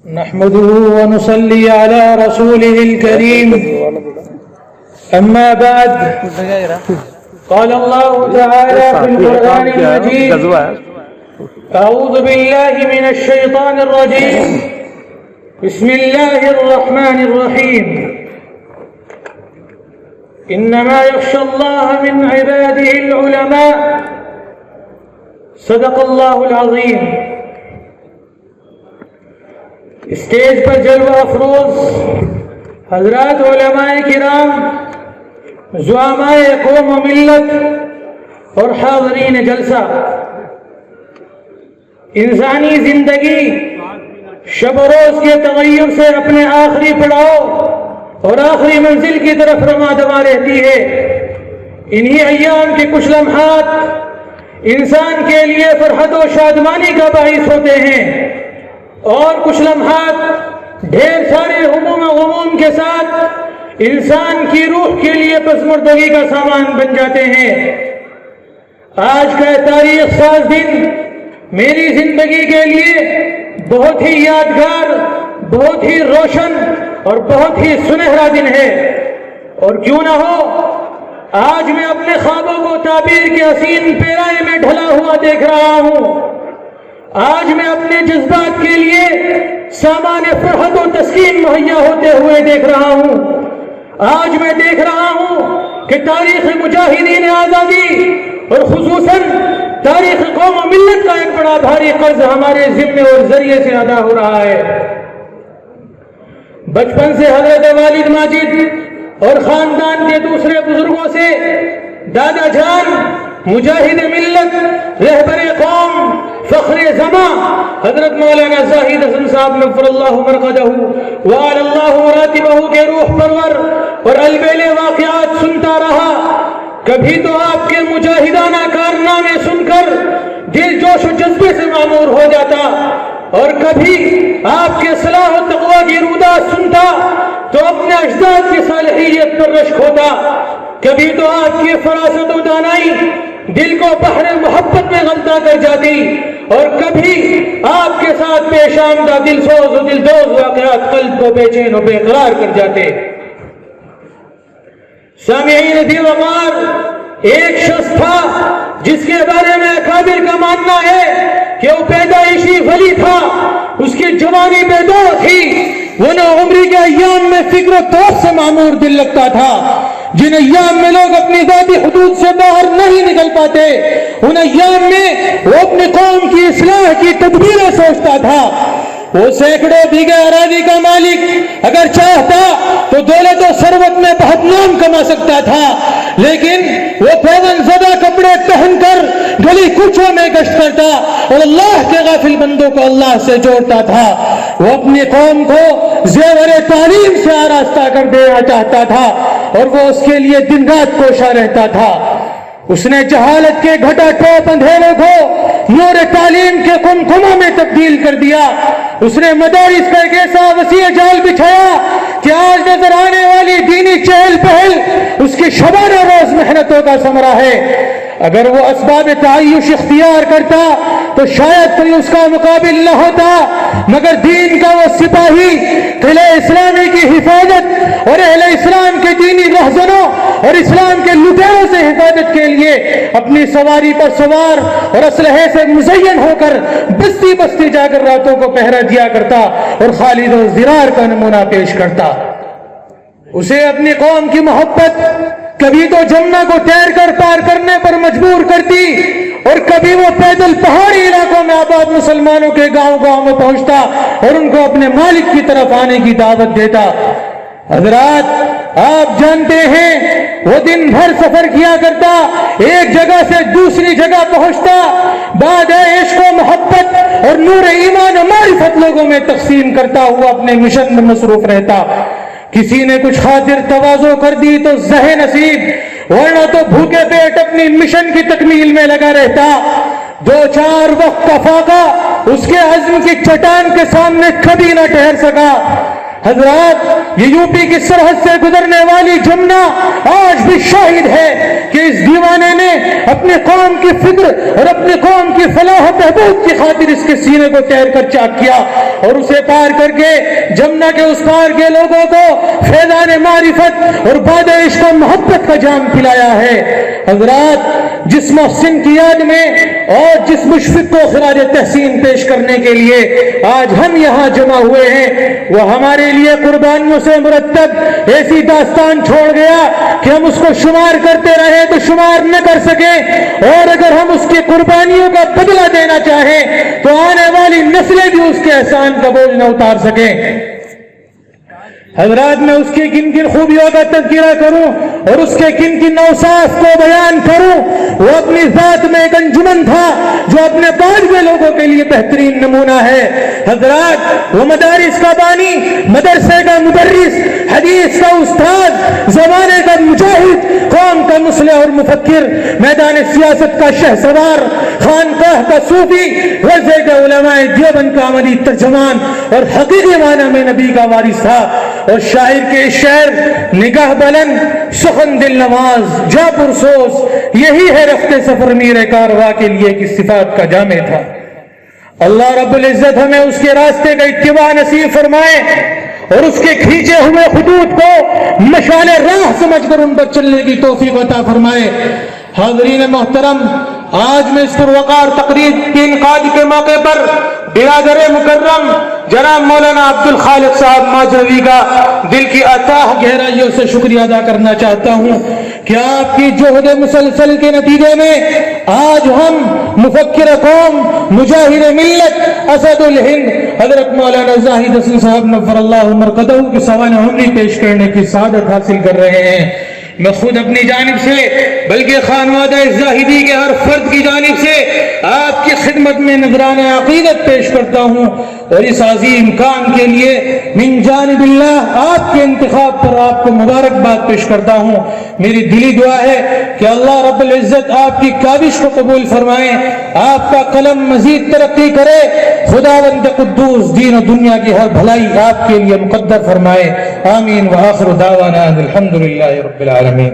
نحمده ونصلي على رسوله الكريم أما بعد قال الله تعالى في القرآن المجيد أعوذ بالله من الشيطان الرجيم بسم الله الرحمن الرحيم إنما يخشى الله من عباده العلماء صدق الله العظيم. اسٹیج پر جلوہ افروز حضرات علماء کرام، زعماء قوم و ملت اور حاضرین جلسہ، انسانی زندگی شب و روز کے تغیر سے اپنے آخری پڑاؤ اور آخری منزل کی طرف رواں دواں رہتی ہے. انہی ایام کے کچھ لمحات انسان کے لیے فرحت و شادمانی کا باعث ہوتے ہیں، اور کچھ لمحات ڈھیر سارے ہموم و غموم کے ساتھ انسان کی روح کے لیے پسمردگی کا سامان بن جاتے ہیں. آج کا تاریخ ساز دن میری زندگی کے لیے بہت ہی یادگار، بہت ہی روشن اور بہت ہی سنہرا دن ہے. اور کیوں نہ ہو، آج میں اپنے خوابوں کو تعبیر کے حسین پیرائے میں ڈھلا ہوا دیکھ رہا ہوں. آج میں اپنے جذبات کے لیے سامان فرحت و تسکین مہیا ہوتے ہوئے دیکھ رہا ہوں. آج میں دیکھ رہا ہوں کہ تاریخ مجاہدین آزادی اور خصوصاً تاریخ قوم و ملت کا ایک بڑا بھاری قرض ہمارے ذمے اور ذریعے سے ادا ہو رہا ہے. بچپن سے حضرت والد ماجد اور خاندان کے دوسرے بزرگوں سے دادا جان مجاہد ملت، رہبر قوم، فخر زمان حضرت مولانا زاہد حسن صاحب نفر اللہ مرقدہ وعلی اللہ مراتبہ کے روح پرور اور البیل واقعات سنتا رہا. کبھی تو آپ کے مجاہدانہ کارنامے سن کر دل جوش و جذبے سے معمور ہو جاتا، اور کبھی آپ کے صلاح و تقویٰ کی رودات سنتا تو اپنے اجداد کی صالحیت پر رشک ہوتا. کبھی تو آپ کی فراست و دانائی دل کو بحر محبت میں غلطہ کر جاتی، اور کبھی آپ کے ساتھ پیش آمدہ دل سوز و دلدوز واقعات قلب کو بے چین و بے قرار کر جاتے. سامعین دی وقار، ایک شخص تھا جس کے بارے میں اکابر کا ماننا ہے کہ وہ پیدائشی ولی تھا. اس کی جوانی بے دور تھی، وہ نو عمری کے ایام میں فکر و توس سے معمور دل لگتا تھا. جن ایام میں لوگ اپنی ذاتی حدود سے باہر نہیں نکل پاتے، ان ایام میں وہ اپنی قوم کی اصلاح کی تدبیریں سوچتا تھا. وہ سینکڑوں بیگھے اراضی کا مالک اگر چاہتا تو دولت و ثروت میں بہت نام کما سکتا تھا، لیکن وہ پیون زدہ کپڑے پہن کر گلی کوچوں میں گشت کرتا اور اللہ کے غافل بندوں کو اللہ سے جوڑتا تھا. وہ اپنی قوم کو زیور تعلیم سے آراستہ کر دینا چاہتا تھا، اور وہ اس کے لیے دن رات کوشاں رہتا تھا. اس نے جہالت کے گھٹا ٹوپ اندھیروں کو نور تعلیم کے قمقمہ میں تبدیل کر دیا. اس نے مدارس کا ایک ایسا وسیع جال بچھایا کہ آج نظر آنے والی دینی چہل پہل اس کی شبانہ روز محنتوں کا ثمرہ ہے. اگر وہ اسباب تعیش اختیار کرتا تو شاید کوئی اس کا مقابل نہ ہوتا، مگر دین کا وہ سپاہی قلعہ اسلامی کی حفاظت اور اہل اسلام کے دینی رہزنوں اور اسلام کے لٹیروں سے حفاظت کے لیے اپنی سواری پر سوار اور اسلحے سے مزین ہو کر بستی بستی جا کر راتوں کو پہرا دیا کرتا اور خالد و زرار کا نمونہ پیش کرتا. اسے اپنی قوم کی محبت کبھی تو جمنا کو تیر کر پار کرنے پر مجبور کرتی، اور کبھی وہ پیدل پہاڑی علاقوں میں آباد مسلمانوں کے گاؤں گاؤں میں پہنچتا اور ان کو اپنے مالک کی طرف آنے کی دعوت دیتا. حضرات، آپ جانتے ہیں وہ دن بھر سفر کیا کرتا، ایک جگہ سے دوسری جگہ پہنچتا، بعد عشق و محبت اور نور ایمان و معرفت لوگوں میں تقسیم کرتا ہوا اپنے مشن میں مصروف رہتا. کسی نے کچھ خاطر تواضع کر دی تو زہ نصیب، ورنہ تو بھوکے پیٹ اپنی مشن کی تکمیل میں لگا رہتا. 2-4 وقت کا فاقہ اس کے عزم کی چٹان کے سامنے کبھی نہ ٹھہر سکا. حضرات یہ یوپی کی سرحد سے گزرنے والی جمنا آج بھی شاہد ہے کہ اس دیوانے نے اپنی قوم کی فکر اور اپنی قوم کی فلاح و بہبود کی خاطر اس کے سینے کو تیر کر چاک کیا اور اسے پار کر کے جمنا کے اس پار کے لوگوں کو فیضان معرفت اور باد عشق و محبت کا جام پلایا ہے۔ حضرات جس محسن کی یاد میں اور جس مشفق کو خراج تحسین پیش کرنے کے لیے آج ہم یہاں جمع ہوئے ہیں وہ ہمارے لیے قربانیوں سے مرتب ایسی داستان چھوڑ گیا کہ ہم اس کو شمار کرتے رہے تو شمار نہ کر سکیں، اور اگر ہم اس کی قربانیوں کا بدلہ دینا چاہیں تو آنے والی نسلیں بھی اس کے احسان کا بوجھ نہ اتار سکیں۔ حضرات میں اس کی کن کن خوبیوں کا تذکرہ کروں اور اس کے کن کن اوصاف کو بیان کروں۔ وہ اپنی ذات میں ایک انجمن تھا جو اپنے بعد کے لوگوں کے لیے بہترین نمونہ ہے۔ حضرات وہ مدارس کا بانی، مدرسے کا مدرس، حدیث کا استاد، زمانے کا مجاہد، قوم کا مصلح اور مفکر، میدان سیاست کا شہسوار، خانقاہ کا صوفی، غزے کے علماء دیوبند کا عملی ترجمان اور حقیقی معنی میں نبی کا وارث تھا۔ اور شاعر کے شعر نگاہ بلند، سخن دل نواز، جا پرسوز، یہی ہے رفتے سفر میر کارواں کے لیے کی صفات کا جامع تھا۔ اللہ رب العزت ہمیں اس کے راستے کا اتباع نصیب فرمائے اور اس کے کھینچے ہوئے خطوط کو مشعل راہ سمجھ کر ان پر چلنے کی توفیق عطا فرمائے۔ حاضرین محترم، آج میں اس پروقار تقریب کے انعقاد کے موقع پر برادر مکرم جناب مولانا عبد الخالق صاحب ماجروی کا دل کی اتاہ گہرائیوں سے شکریہ ادا کرنا چاہتا ہوں کہ آپ کی جہد مسلسل کے نتیجے میں آج ہم مفکر قوم، مجاہد ملت، اسد الہند حضرت مولانا زاہد حسن صاحب نفر اللہ مرقدہ کی سوانح عمری پیش کرنے کی سعادت حاصل کر رہے ہیں۔ میں خود اپنی جانب سے بلکہ خانوادہ زاہدی کے ہر فرد کی جانب سے آپ کی خدمت میں نذران عقیدت پیش کرتا ہوں اور اس عظیم کام کے لیے من جانب اللہ آپ کے انتخاب پر آپ کو مبارکباد پیش کرتا ہوں۔ میری دلی دعا ہے کہ اللہ رب العزت آپ کی کاوش کو قبول فرمائے، آپ کا قلم مزید ترقی کرے، خداوند قدوس دین و دنیا کی ہر بھلائی آپ کے لیے مقدر فرمائے۔ آمین وآخر دعوانا الحمدللہ رب العالمین۔